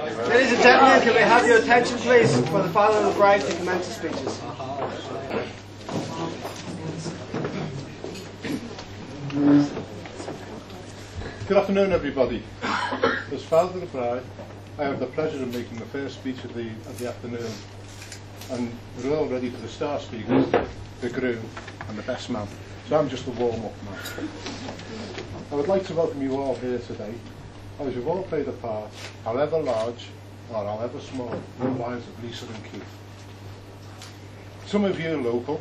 Ladies and gentlemen, can we have your attention please for the father and the bride to commence the speeches. Good afternoon, everybody. As father of the bride, I have the pleasure of making the first speech of the afternoon, and we're all ready for the star speakers, the groom and the best man. So I'm just a warm-up now. I would like to welcome you all here today, as you've all played a part, however large or however small, in the lives of Lisa and Keith. Some of you are local,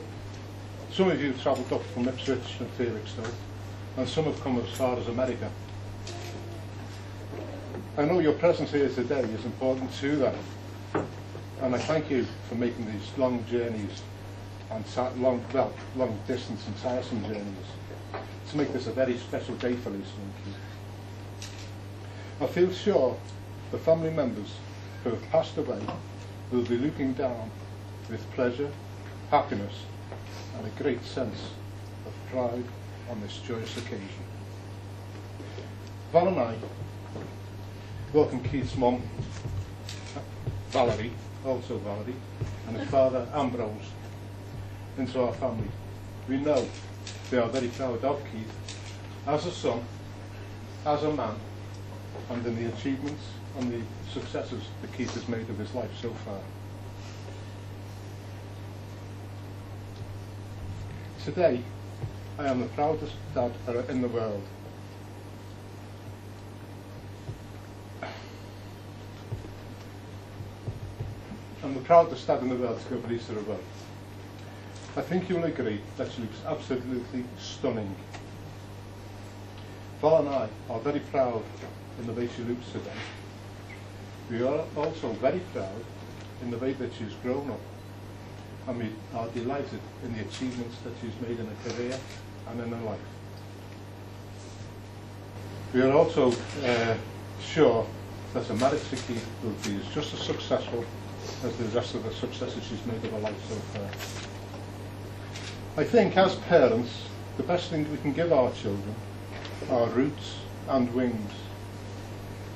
some of you have travelled up from Ipswich and Felixstowe, and some have come as far as America. I know your presence here today is important to them, and I thank you for making these long journeys and long distance and tiresome journeys to make this a very special day for Lisa and Keith. I feel sure the family members who have passed away will be looking down with pleasure, happiness and a great sense of pride on this joyous occasion. Val and I welcome Keith's mum, Valerie, also Valerie, and his father, Ambrose, into our family. We know they are very proud of Keith as a son, as a man, and in the achievements and the successes that Keith has made of his life so far. Today, I am the proudest dad in the world. I'm the proudest dad in the world to give Lisa away. I think you will agree that she looks absolutely stunning. Val and I are very proud in the way she looks today. We are also very proud in the way that she's grown up, and we are delighted in the achievements that she's made in her career and in her life. We are also sure that her marriage to Keith will be just as successful as the rest of the successes she's made of her life so far. I think as parents, the best thing we can give our children are roots and wings.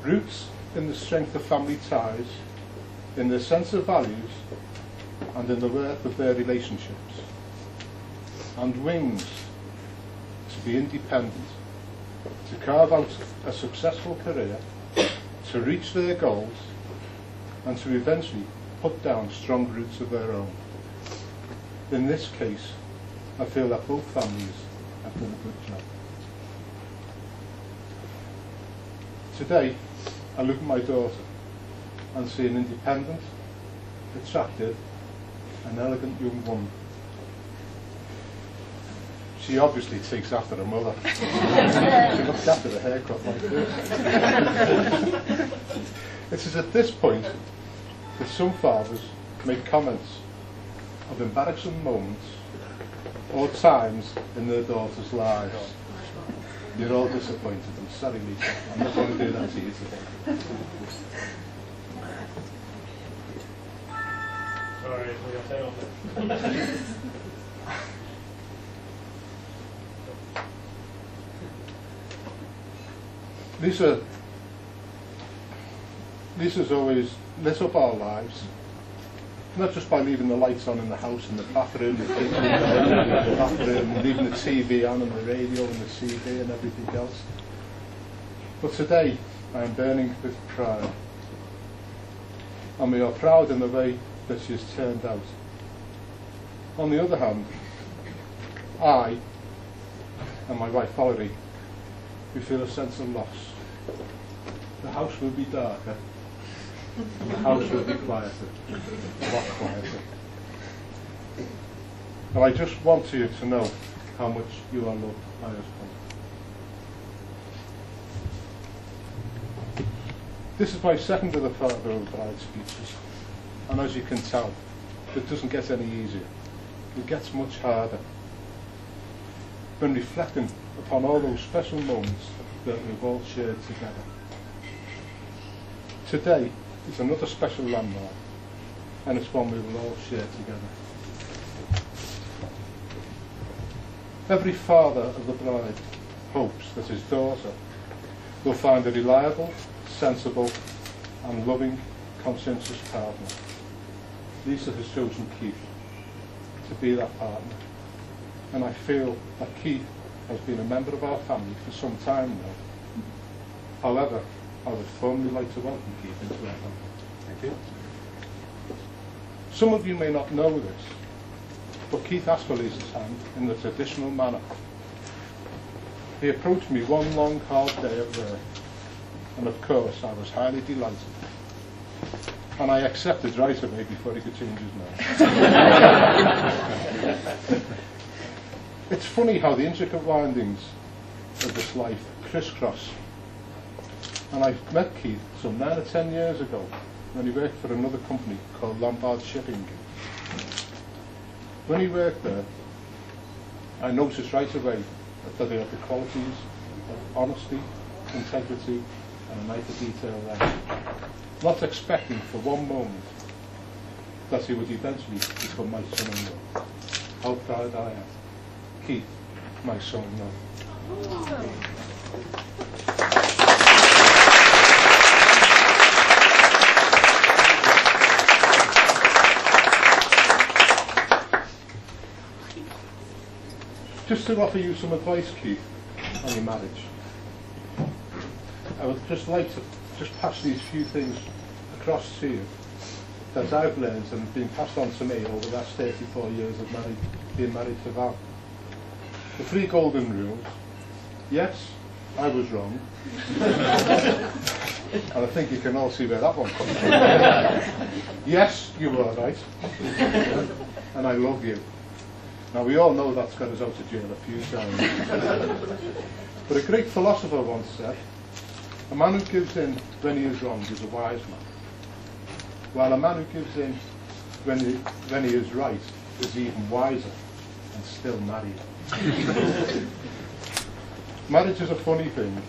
Roots in the strength of family ties, in their sense of values, and in the worth of their relationships. And wings to be independent, to carve out a successful career, to reach their goals, and to eventually put down strong roots of their own. In this case, I feel that both families have done a good job. Today, I look at my daughter and see an independent, attractive, and elegant young woman. She obviously takes after her mother. She looks after the haircut like this. It is at this point that some fathers make comments of embarrassing moments or times in their daughters' lives. You're all disappointed. I'm sorry, Lisa. I'm not going to do that to you today. Sorry, we got to take off. Lisa's always lit up our lives, not just by leaving the lights on in the house, in the bathroom, leaving the TV on and the radio and the CD and everything else. But today, I am burning with pride. And we are proud in the way that she has turned out. On the other hand, I and my wife Valerie, we feel a sense of loss. The house will be darker, and the house will be quieter, a lot quieter. And I just want you to know how much you are loved by us both. This is my second of the father of the bride speeches, and as you can tell, it doesn't get any easier. It gets much harder. When reflecting upon all those special moments that we've all shared together. Today is another special landmark, and it's one we will all share together. Every father of the bride hopes that his daughter will find a reliable, sensible and loving, conscientious partner. Lisa has chosen Keith to be that partner, and I feel that Keith has been a member of our family for some time now. However, I would formally like to welcome Keith into our family. Thank you. Some of you may not know this, but Keith asked for Lisa's hand in the traditional manner. He approached me one long, hard day at work, and of course I was highly delighted. And I accepted right away before he could change his mind. It's funny how the intricate windings of this life crisscross. And I met Keith some 9 or 10 years ago when he worked for another company called Lombard Shipping. When he worked there, I noticed right away that he had the qualities of honesty, integrity, and an eye for detail there. Not expecting for one moment that he would eventually become my son-in-law. How proud I am. Keith, my son-in-law. Just to offer you some advice, Keith, on your marriage. I would just like to pass these few things across to you that I've learned and have been passed on to me over the last 34 years of being married to Val. The 3 golden rules. Yes, I was wrong. And I think you can all see where that one comes from. Yes, you were right. And I love you. Now, we all know that's got us out of jail a few times. But a great philosopher once said, a man who gives in when he is wrong is a wise man, while a man who gives in when he is right is even wiser and still married. Marriage is a funny thing.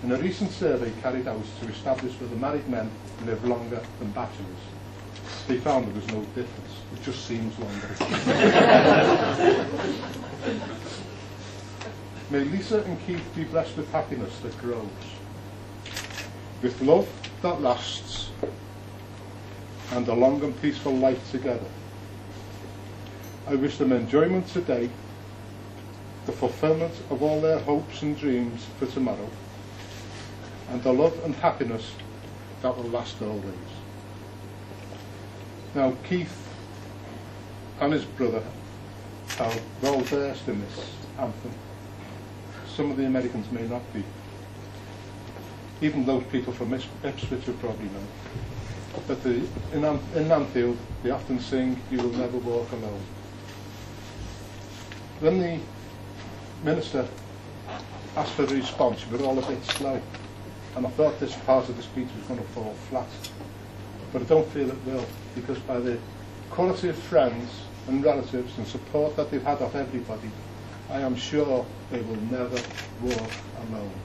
In a recent survey carried out to establish whether married men live longer than bachelors, they found there was no difference. It just seems longer. May Lisa and Keith be blessed with happiness that grows, with love that lasts, and a long and peaceful life together. I wish them enjoyment today, the fulfillment of all their hopes and dreams for tomorrow, and the love and happiness that will last always. Now, Keith and his brother are well versed in this anthem. Some of the Americans may not be. Even those people from Ipswich will probably know. But in Anfield, they often sing, "You will never walk alone." When the minister asked for a response, we were all a bit slow. And I thought this part of the speech was going to fall flat. But I don't feel it will, because by the quality of friends and relatives and support that they've had of everybody, I am sure they will never walk alone.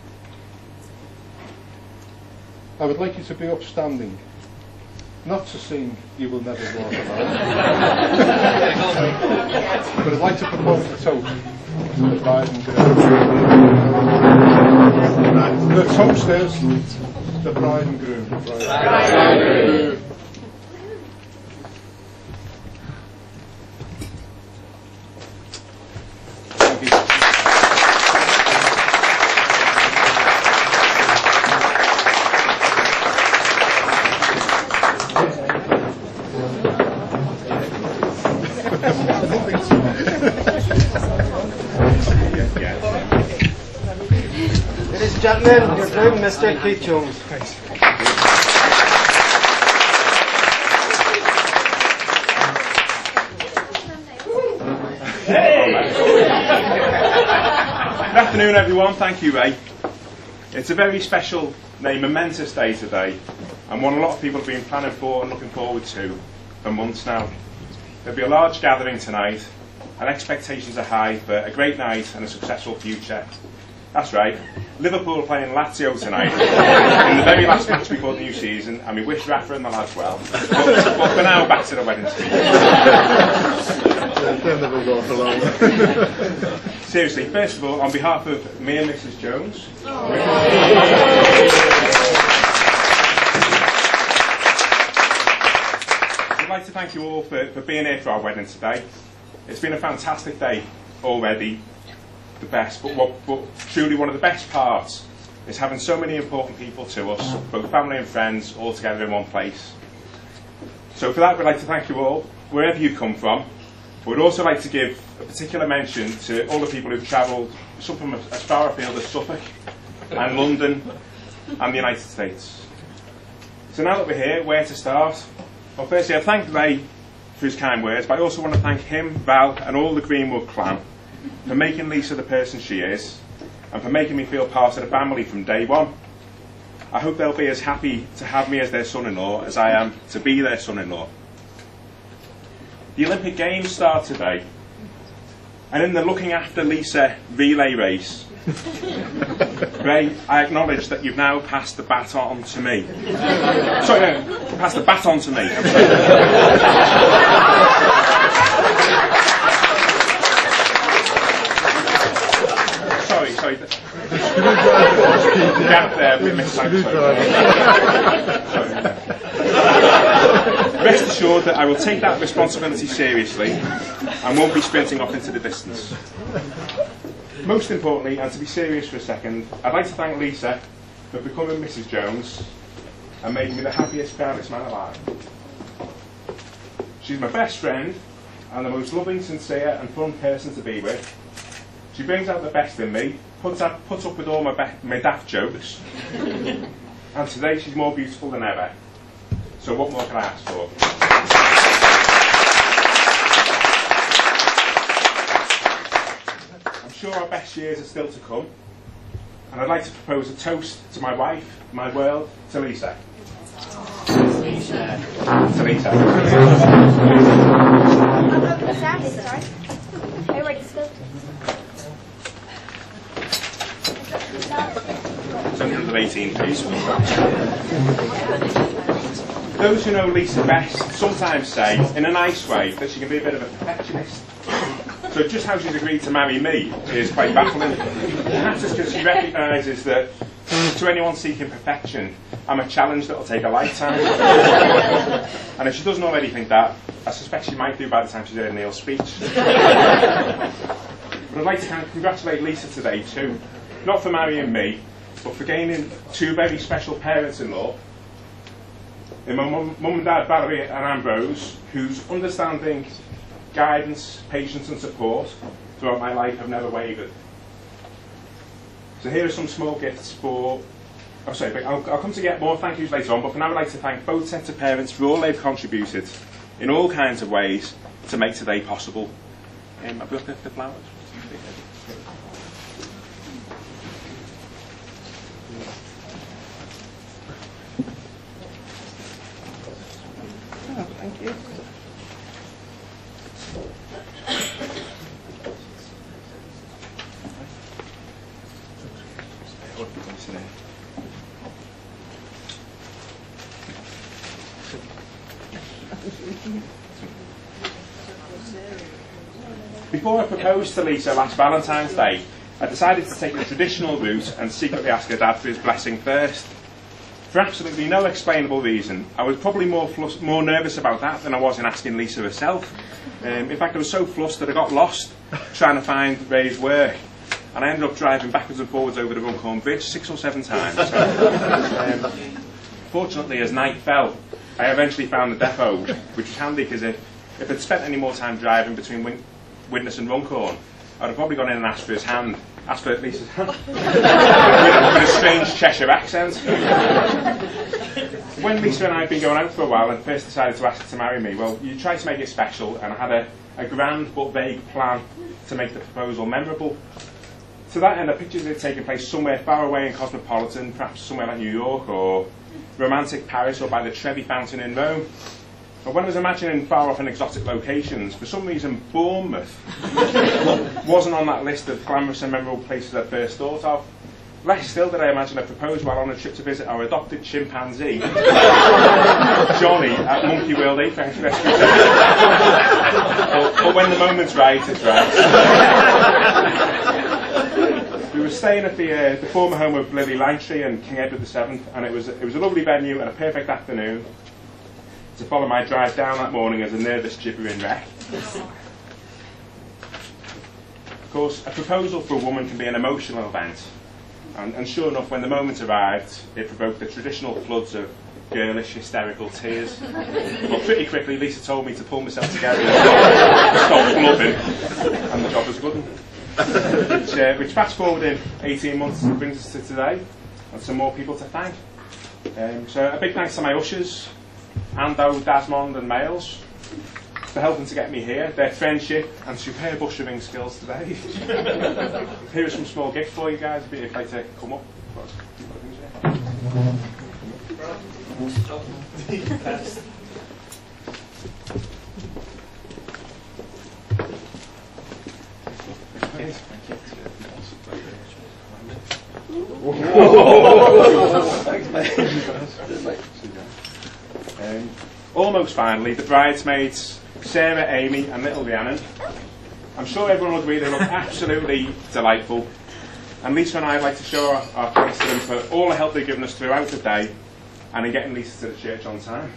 I would like you to be upstanding, not to sing "You Will Never Walk Alone," but I'd like to propose a toast to the bride and groom. The toast is the bride and groom. The bride and groom. Ladies and gentlemen, your groom, Mr. Keith Jones. Thanks. Good afternoon, everyone. Thank you, Ray. It's a very special, momentous day today, and one a lot of people have been planning for and looking forward to for months now. There'll be a large gathering tonight, and expectations are high for a great night and a successful future. That's right, Liverpool are playing Lazio tonight in the very last match before the new season, and we wish Rafa and the lads well. But for now, back to the wedding speech. Seriously, first of all, on behalf of me and Mrs. Jones, to thank you all for being here for our wedding today. It's been a fantastic day already, the best, but truly one of the best parts is having so many important people to us, both family and friends, all together in one place. So for that, we'd like to thank you all, wherever you come from. We'd also like to give a particular mention to all the people who've travelled, some from as far afield as Suffolk and London and the United States. So now that we're here, where to start? Well, firstly, I thank Ray for his kind words, but I also want to thank him, Val, and all the Greenwood clan for making Lisa the person she is and for making me feel part of the family from day one. I hope they'll be as happy to have me as their son-in-law as I am to be their son-in-law. The Olympic Games start today, and in the Looking After Lisa relay race, Ray, I acknowledge that you've now passed the baton to me. Sorry, no, passed the baton to me. Sorry. Gap there, a bit Rest assured that I will take that responsibility seriously and won't be sprinting off into the distance. Most importantly, and to be serious for a second, I'd like to thank Lisa for becoming Mrs. Jones and making me the happiest, proudest man alive. She's my best friend and the most loving, sincere and fun person to be with. She brings out the best in me, puts up with all my daft jokes, and today she's more beautiful than ever. So what more can I ask for? I'm sure our best years are still to come, and I'd like to propose a toast to my wife, my world, to Lisa. To Lisa. Sorry. Are you ready to go? 118, please. Those who know Lisa best sometimes say, in a nice way, that she can be a bit of a perfectionist. So just how she's agreed to marry me is quite baffling. Perhaps it's because she recognises that to anyone seeking perfection, I'm a challenge that will take a lifetime. And if she doesn't already think that, I suspect she might do by the time she's heard Neil's speech. But I'd like to congratulate Lisa today too, not for marrying me, but for gaining two very special parents-in-law, in my mum and dad, Valerie and Ambrose, whose understanding, guidance, patience and support throughout my life have never wavered. So here are some small gifts for... Oh, sorry, I'll come to get more thank yous later on, but for now I'd like to thank both sets of parents for all they've contributed in all kinds of ways to make today possible. I've got the flowers. Oh, thank you. Before I proposed to Lisa last Valentine's Day, I decided to take the traditional route and secretly ask her dad for his blessing first. For absolutely no explainable reason, I was probably more nervous about that than I was in asking Lisa herself. In fact, I was so flustered I got lost trying to find Ray's work, and I ended up driving backwards and forwards over the Runcorn Bridge 6 or 7 times. Fortunately, as night fell, I eventually found the depot, which was handy because if I'd spent any more time driving between Widnes and Runcorn, I'd have probably gone in and asked for his hand, asked for Lisa's hand, with a strange Cheshire accent. When Lisa and I had been going out for a while and first decided to ask her to marry me, well, you tried to make it special, and I had a grand but vague plan to make the proposal memorable. To that end, I pictured it taking place somewhere far away and cosmopolitan, perhaps somewhere like New York or romantic Paris or by the Trevi Fountain in Rome. But when I was imagining far off and exotic locations, for some reason Bournemouth wasn't on that list of glamorous and memorable places I first thought of. Less still did I imagine I proposed while on a trip to visit our adopted chimpanzee, Johnny, at Monkey World Apex Rescue Centre. But when the moment's right, it's right. We were staying at the former home of Lily Langtry and King Edward VII, and it was a lovely venue and a perfect afternoon. to follow my drive down that morning as a nervous, gibbering wreck. Of course, a proposal for a woman can be an emotional event, and sure enough, when the moment arrived, it provoked the traditional floods of girlish, hysterical tears. But pretty quickly, Lisa told me to pull myself together and stop blubbing, and the job was good. Which fast forwarding 18 months brings us to today, and some more people to thank. So a big thanks to my ushers, Ando, Dasmond and Males, for helping to get me here, their friendship and superb ushering skills today. Here are some small gifts for you guys, if you'd like to come up. Almost finally, the bridesmaids, Sarah, Amy and little Rhiannon. I'm sure everyone will agree they look absolutely delightful. And Lisa and I would like to show our thanks to them for all the help they've given us throughout the day and in getting Lisa to the church on time.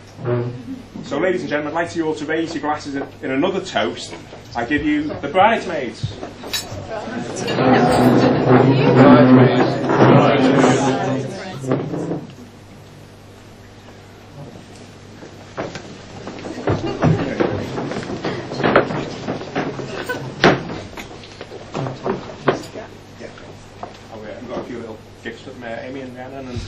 So ladies and gentlemen, I'd like you all to raise your glasses in another toast. I give you the bridesmaids. I've got a few little gifts from Amy and Rhiannon and